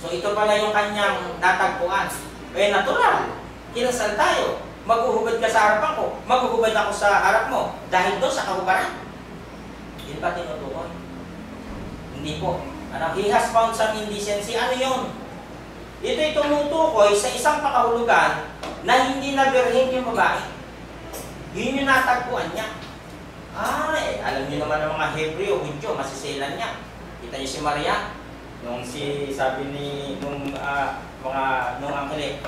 So ito pala yung kanyang natagpuan. Eh natural, kinasal tayo. Maghuhubad ka sa harapan ko, maghuhubad ako sa harap mo. Dahil doon sa kahubaran. Yun ba tinutukoy? Hindi po. Ano? He has found some indecency. Ano yun? Ito'y tumutukoy sa isang pakahulugan na hindi na birhen yung babae. Yun yung natagpuan niya. Alam niyo naman ng mga Hebreo, Hudyo, masiselan niya. Kita niyo si Maria, nung sabi ni nung anghel,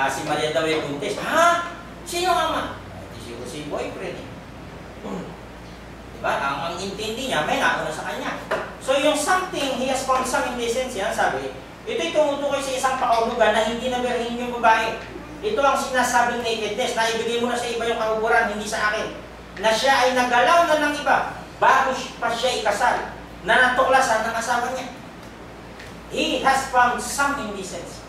si Maria daw ay buntis. Ha? Sino ama? Si boyfriend. Diba? Ang intindi niya, may nauna sa kanya. So yung something, he has found some indecency, sabi, ito'y tumutukoy sa isang pakahulugan na hindi na birhen yung babae. Ito ang sinasabing nakedness, na ibigay mo na sa iba yung kahuburan, hindi sa akin. Na siya ay nagalaw na ng iba bago pa siya ikasal, na natuklasan ng asawa niya. He has found some indecency.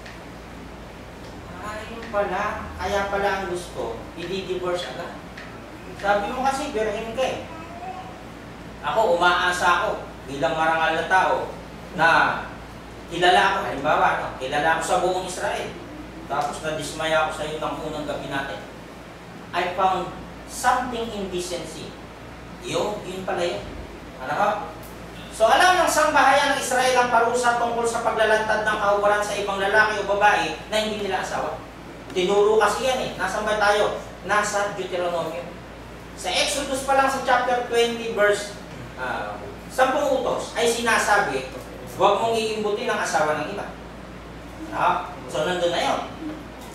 Yun pala, kaya pala ang gusto, i-divorce agad. Sabi mo kasi, birhen ka eh. Ako, umaasa ako, bilang marangal na tao, na kilala ako, halimbawa, kilala ako sa buong Israel. Tapos nadismaya ako sa iyo ng unang gabi natin. I found something indecency. Yun pala yun. Ano ba? So alam ng sambahayan ng Israel ang parusa tungkol sa paglalantad ng kahubaran sa ibang lalaki o babae na hindi nila asawa. Tinuro kasi yan eh. Nasaan ba tayo? Nasa Deuteronomy. Sa Exodus pa lang sa chapter 20 verse 10 utos ay sinasabi, huwag mong iimbutin ang asawa ng iba. So nandun na yun.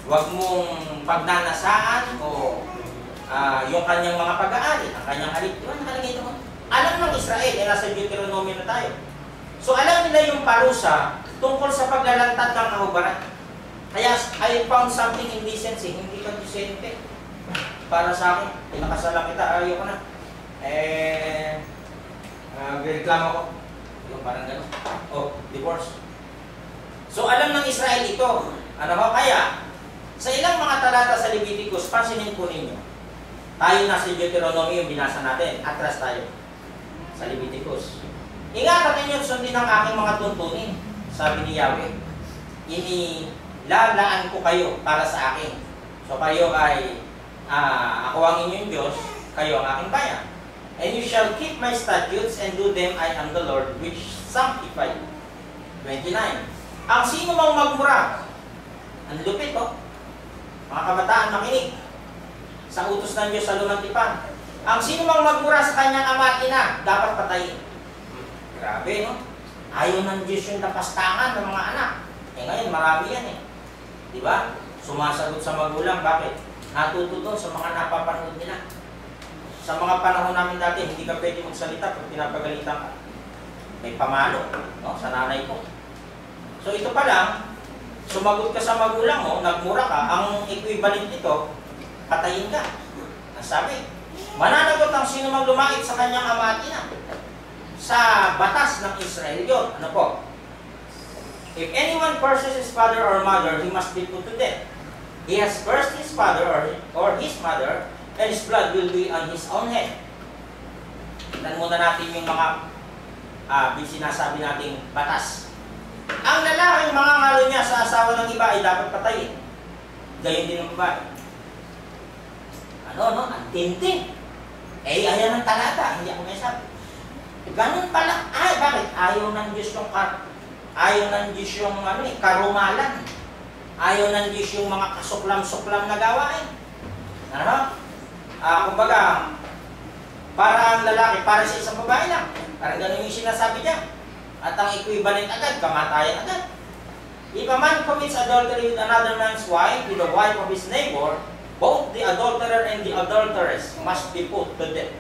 Huwag mong pagnanasaan o yung kanyang mga pag-aari, ang kanyang alit. Diba nakalagay ito? Alam ng Israel, nasa Deuteronomy na tayo. So alam nila yung parusa tungkol sa paglalantad ng kahubaran. Kaya I found something indecency, hindi ka decente. Para sa akin, pinakasalang kita, ayaw ko na. Reklamo ko. Yung parang gano'n. Divorce. So alam ng Israel ito. Ano ba? Kaya, sa ilang mga talata sa Leviticus, pansinin po ninyo. Tayo nasa Deuteronomy yung binasa natin. Atras tayo. Sa Leviticus. Ingatan ninyo sundin ang aking mga tuntunin. Sabi ni Yahweh. Inilalaan ko kayo para sa akin. So kayo ay ako ang inyong Diyos, kayo ang aking bayan. And you shall keep my statutes and do them, I am the Lord, which sanctify you. 29. Ang sino mang magmura, ang lupit mga kabataan makinig, sa utos ng Diyos sa lumang tipan. Ang sino mang magmura sa kanyang ama at ina, dapat patayin. Grabe, no? Ayaw ng Diyos yung napastangan ng mga anak. Ngayon, marami yan eh. Diba? Sumasagot sa magulang, bakit? Natututo sa mga napapanood nila. Sa mga panahon namin dati, hindi ka pwede magsalita pag pinapagalitan ka. May pamalo, no? Sa nanay ko. So ito pa lang, sumagot ka sa magulang mo, nagmura ka, ang equivalent nito, patayin ka. Ang sabi, mananagot ang sino mang lumait sa kanyang ama at ina. Sa batas ng Israel yun. Ano po? If anyone curses his father or mother, he must be put to death. He has cursed his father or his mother, and his blood will be on his own head. Tignan muna natin yung mga sinasabi nating batas. Ang lalaking mangangalo niya sa asawa ng iba ay dapat patayin. Gayon din ang babae. Ang tinting. Ayan ang talata, hindi ako may sabi. Ganun pala. Bakit? Ayaw ng Diyos yung karumalan. Ayaw ng Diyos yung mga kasuklam-suklam na gawain. Kumbaga, para ang lalaki, para sa isang babae lang. Parang ganun yung sinasabi niya. At ang equivalent agad, kamatayan agad. If a man commits adultery with another man's wife, with the wife of his neighbor, both the adulterer and the adulteress must be put to death.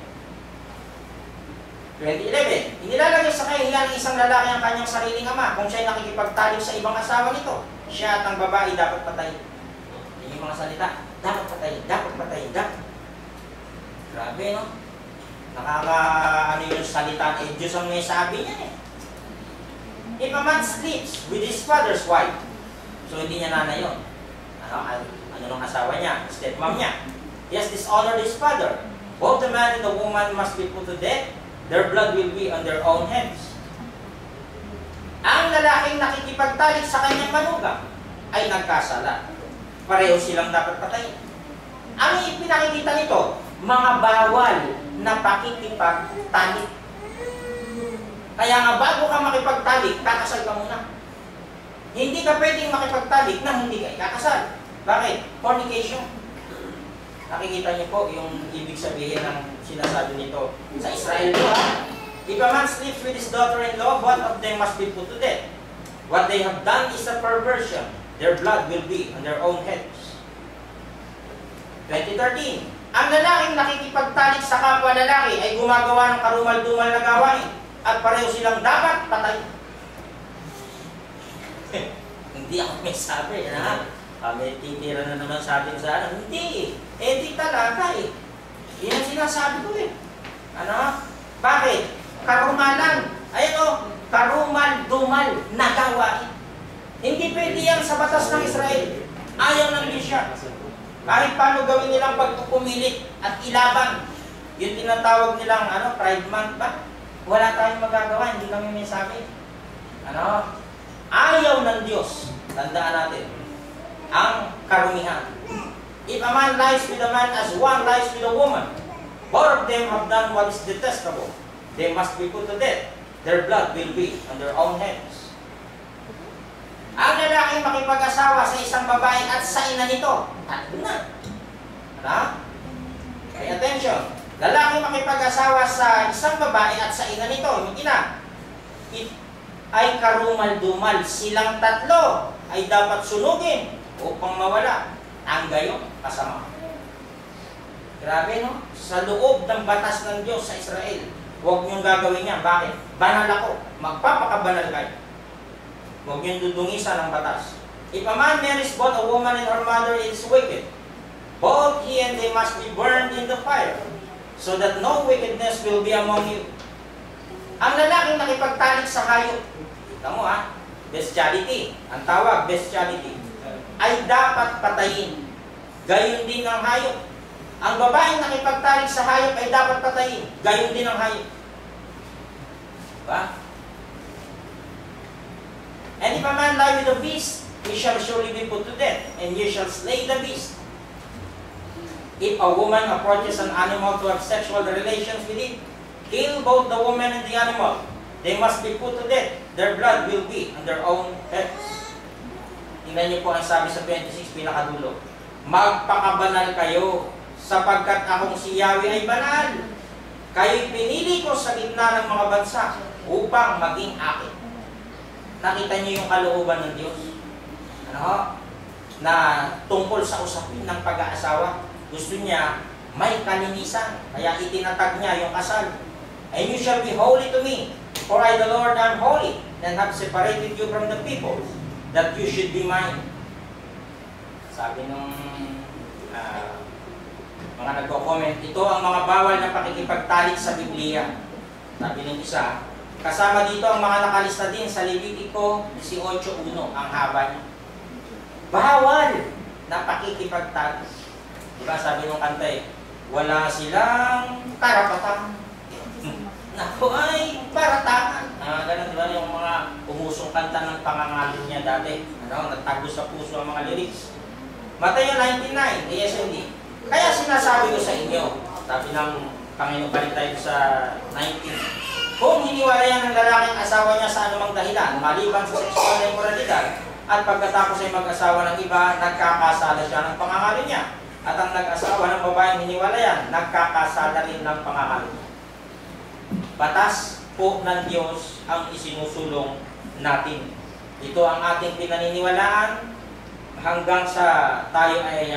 2011, inilalagay sa kahihiyan ng isang lalaki ang kanyang sariling ama kung siya'y nakikipagtalik sa ibang asawa nito. Siya at ang babae dapat patayin. Yan yung mga salita. Dapat patayin, dapat patayin, dapat. Grabe, no? Yung salita eh, Diyos ang may sabi niya eh. If a man sleeps with his father's wife, so hindi niya nanay yun. Ano nung asawa niya? Stepmom niya. He has dishonored his father. Both the man and the woman must be put to death. Their blood will be on their own heads. Ang lalaking nakikipagtalik sa kanyang manugang ay nagkasala. Pareho silang dapat patayin. Ang ipinakikita nito, mga bawal na pakikipagtalik. Kaya nga bago ka makipagtalik, kakasal ka muna. Hindi ka pwedeng makipagtalik na hindi ka ikakasal. Bakit? Fornication. Nakikita niyo po yung ibig sabihin ng sinasabi nito sa Israel po, ha? If a man sleeps with his daughter-in-law, both of them must be put to death. What they have done is a perversion. Their blood will be on their own heads. 2013. Ang lalaking nakikipagtalik sa kapwa lalaki ay gumagawa ng karumal-dumal na gawain at pareho silang dapat patay. Hindi ako may sabi, ha? Kami titira na naman sa atin sa ano. Hindi. Di talaga eh. Yan ang sinasabi ko eh. Ano? Bakit? Karumalan. Ayan o, karumal-dumal na gawain. Hindi pwede yan sa batas ng Israel. Ayaw ng Bishya. Kahit paano gawin nilang pagpupumilit at ilaban. Yung tinatawag nilang Pride Month ba? Wala tayong magagawa, hindi kami may sabi. Ayaw ng Diyos. Tandaan natin. Ang karumihan. If a man lies with a man as one lies with a woman, both of them have done what is detestable. They must be put to death. Their blood will be on their own heads. Ang lalaki makipag-asawa sa isang babae at sa ina nito, tatlo na. Pay attention. Lalaki makipag-asawa sa isang babae at sa ina nito, yung ina, ay karumal-dumal. Silang tatlo ay dapat sunugin upang mawala ang gayong kasama. Grabe, no? Sa loob ng batas ng Diyos sa Israel, huwag niyong gagawin yan. Bakit? Banal ako. Magpapakabanal kayo. Huwag niyong dudungisan ang batas. If a man marries both a woman and her mother, it is wicked. Both he and they must be burned in the fire, so that no wickedness will be among you. Ang lalaking nakipagtalik sa hayop, kita mo bestiality, ang tawag bestiality, ay dapat patayin. Gayon din ang hayop. Ang babaeng nakipagtalik sa hayop ay dapat patayin. Gayon din ang hayop. Diba? And if a man lie with a beast, he shall surely be put to death, and ye shall slay the beast. If a woman approaches an animal to have sexual relations with it, kill both the woman and the animal. They must be put to death. Their blood will be on their own heads. Tingnan niyo po ang sabi sa 26, pinakadulo. Magpakabanal kayo, sapagkat akong si Yahweh ay banal. Kayo'y pinili ko sa gitna ng mga bansa upang maging akin. Nakita niyo yung kalooban ng Diyos? Na tungkol sa usapin ng pag-aasawa. Gusto niya may kalinisan. Kaya itinatag niya yung kasal. And you shall be holy to me, for I the Lord am holy, and have separated you from the people, that you should be mine. Sabi nung mga nagko-comment, ito ang mga bawal na pakikipagtalik sa Biblia. Sabi ng isa, kasama dito ang mga nakalista din sa Levitico 18:1, ang haba niya. Bawal na pakikipagtalik. Diba sabi nung kanta wala silang karapatan. Naku ay paratangan. Ganun diba yung mga umusong kanta ng pangangalan niya dati. Nagtago sa puso ang mga lyrics. Mateo 19:9, ASND. Kaya sinasabi ko sa inyo, sabi ng Panginoon, balik tayo sa 19. Kung hiniwalayan ng lalaking asawa niya sa anumang dahilan, maliban sa sexual na immoralidad, at pagkatapos ay mag-asawa ng iba, nagkakasala siya ng pangangalan niya. At ang nag-asawa ng babaeng hiniwalayan, nagkakasala rin ng pangangalan niya. Batas po ng Diyos ang isinusulong natin. Ito ang ating pinaniniwalaan hanggang sa tayo ay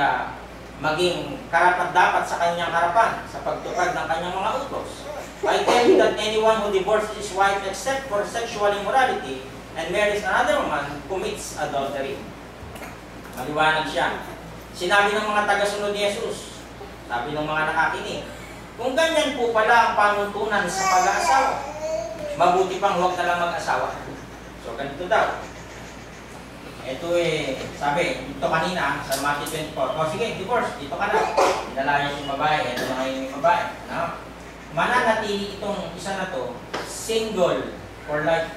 maging karapat-dapat sa kanyang harapan sa pagtupad ng kanyang mga utos. I tell you that anyone who divorces his wife except for sexual immorality and marries another woman commits adultery. Maliwanag siya. Sinabi ng mga tagasunod ni Jesus, sabi ng mga nakakinig, kung ganyan po pala ang panuntunan sa pag-aasawa, mabuti pang huwag na lang mag-asawa. So ganito daw. Ito sabi, ito kanina sa Matthew 24, sige, divorce, dito ka na. Inalayan yung babae, ito na yung babae. Mananatili itong isa na to, single for life.